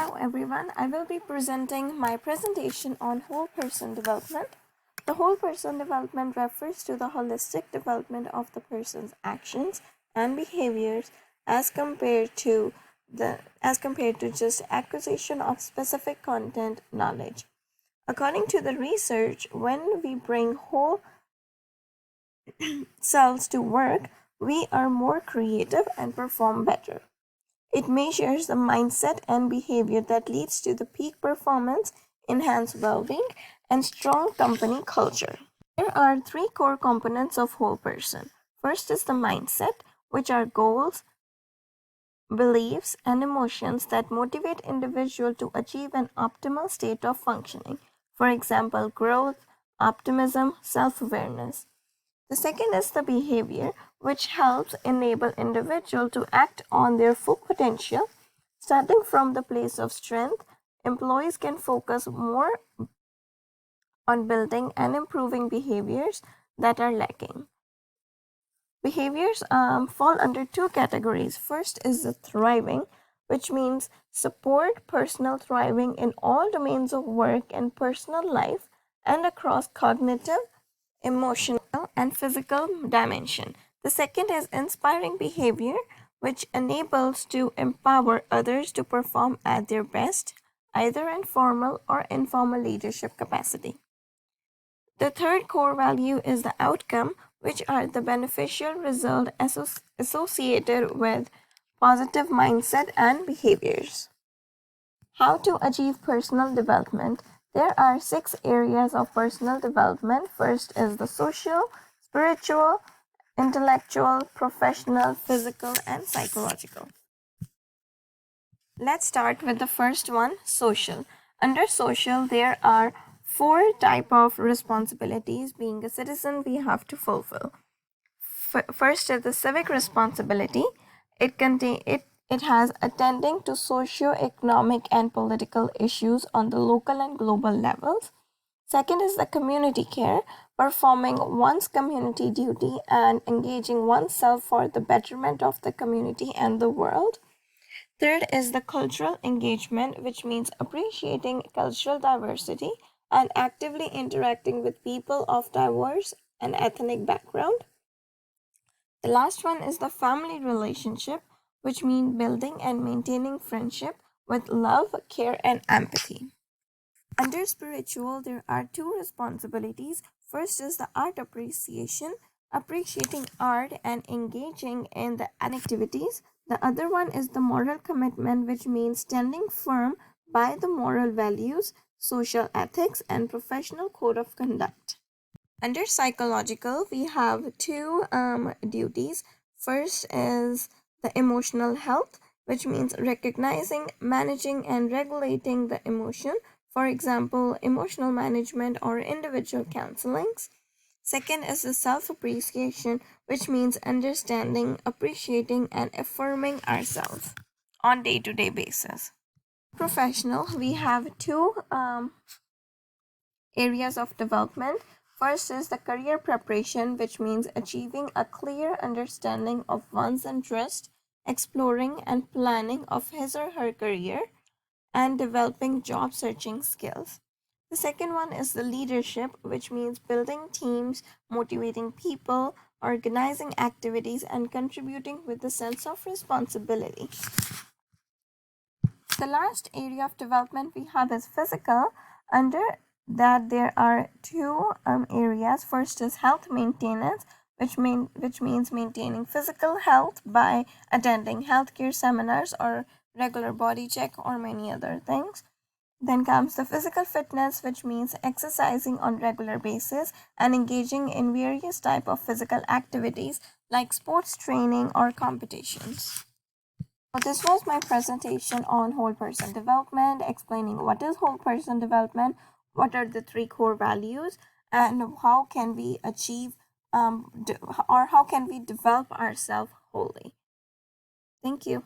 Hello everyone, I will be presenting my presentation on whole person development. The whole person development refers to the holistic development of the person's actions and behaviors as compared to just acquisition of specific content knowledge. According to the research, when we bring whole selves to work, we are more creative and perform better. It measures the mindset and behavior that leads to the peak performance, enhanced well-being, and strong company culture. There are three core components of whole person. First is the mindset, which are goals, beliefs, and emotions that motivate individual to achieve an optimal state of functioning. For example, growth, optimism, self-awareness. The second is the behavior, which helps enable individual to act on their full potential. Starting from the place of strength, employees can focus more on building and improving behaviors that are lacking. Behaviors fall under two categories. First is the thriving, which means support personal thriving in all domains of work and personal life and across cognitive, emotional, and physical dimension. The second is inspiring behavior, which enables to empower others to perform at their best, either in formal or informal leadership capacity. The third core value is the outcome, which are the beneficial result associated with positive mindset and behaviors. How to achieve personal development? There are 6 areas of personal development. First is the social, spiritual, intellectual, professional, physical, and psychological. Let's start with the first one, social. Under social, there are 4 type of responsibilities being a citizen we have to fulfill. First is the civic responsibility. It has attending to socio-economic and political issues on the local and global levels. Second is the community care, performing one's community duty and engaging oneself for the betterment of the community and the world. Third is the cultural engagement, which means appreciating cultural diversity and actively interacting with people of diverse and ethnic background. The last one is the family relationship, which means building and maintaining friendship with love, care, and empathy. Under spiritual, there are 2 responsibilities. First is the art appreciation, appreciating art and engaging in the activities. The other one is the moral commitment, which means standing firm by the moral values, social ethics, and professional code of conduct. Under psychological, we have 2 duties. First is the emotional health, which means recognizing, managing, and regulating the emotion. For example, emotional management or individual counselings. Second is the self-appreciation, which means understanding, appreciating, and affirming ourselves on day-to-day basis. Professional, we have 2 areas of development. First is the career preparation, which means achieving a clear understanding of one's interest, exploring and planning of his or her career, and developing job searching skills. The second one is the leadership, which means building teams, motivating people, organizing activities, and contributing with a sense of responsibility. The last area of development we have is physical. Under that, there are 2 areas. First is health maintenance, which means maintaining physical health by attending healthcare seminars or regular body check or many other things. Then comes the physical fitness, which means exercising on regular basis and engaging in various type of physical activities like sports training or competitions. So this was my presentation on whole person development, explaining what is whole person development, what are the 3 core values, and how can we achieve or how can we develop ourselves wholly. Thank you.